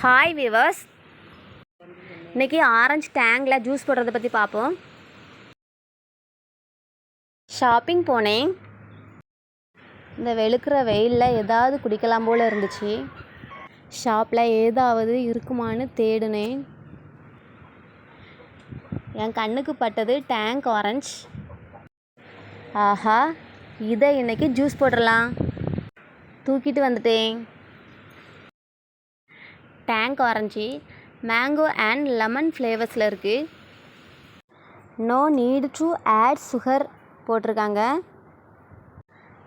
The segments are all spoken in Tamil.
ஹாய் விவர்ஸ், இன்றைக்கி ஆரஞ்சு டேங்கில் ஜூஸ் போடுறத பற்றி பார்ப்போம். ஷாப்பிங் போனேன். இந்த வெளுக்கிற வெயிலில் ஏதாவது குடிக்கலாம் போல் இருந்துச்சு. ஷாப்பில் ஏதாவது இருக்குமான்னு தேடினேன். என் கண்ணுக்கு பட்டது டேங்க் ஆரஞ்சு. ஆஹா, இதை இன்றைக்கி ஜூஸ் போடலாம் தூக்கிட்டு வந்துட்டேன். Tang orange mango and lemon ஃப்ளேவர்ஸில் இருக்குது. No need to add sugar போட்டிருக்காங்க.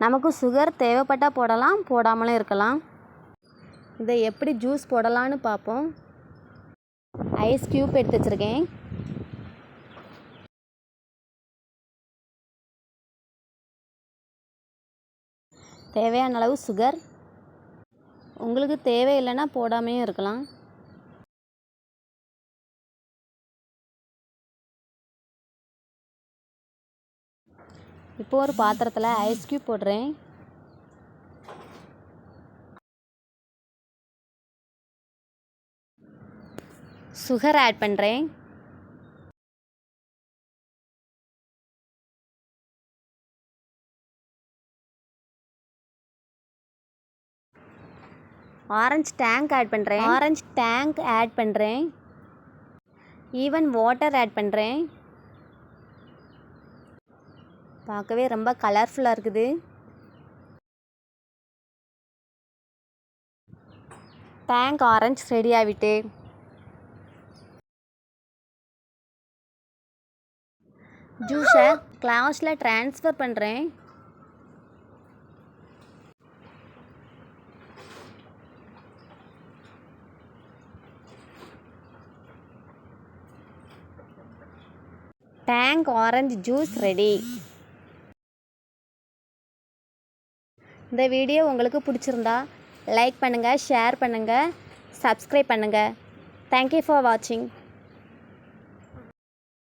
நமக்கு சுகர் தேவைப்பட்டால் போடலாம், போடாமலும் இருக்கலாம். இதை எப்படி ஜூஸ் போடலான்னு பார்ப்போம். ஐஸ் க்யூப் எடுத்து வச்சுருக்கேன். தேவையான அளவு சுகர். உங்களுக்கு தேவையில்லைன்னா போடாமையும் இருக்கலாம். இப்போ ஒரு பாத்திரத்தில் ஐஸ் க்யூப் போடுறேன். சுகர் ஆட் பண்ணுறேன். ஆரஞ்சு டேங்க் ஆட் பண்ணுறேன். ஈவன் வாட்டர் ஆட் பண்ணுறேன். பார்க்கவே ரொம்ப கலர்ஃபுல்லாக இருக்குது. டேங்க் ஆரஞ்சு ரெடி ஆகிட்டு ஜூஸை கிளாஸில் ட்ரான்ஸ்ஃபர் பண்ணுறேன். Tank orange juice ready. இந்த வீடியோ உங்களுக்கு பிடிச்சிருந்தா லைக் பண்ணுங்கள், ஷேர் பண்ணுங்கள், சப்ஸ்கிரைப் பண்ணுங்கள். தேங்க்யூ ஃபார் வாட்சிங்.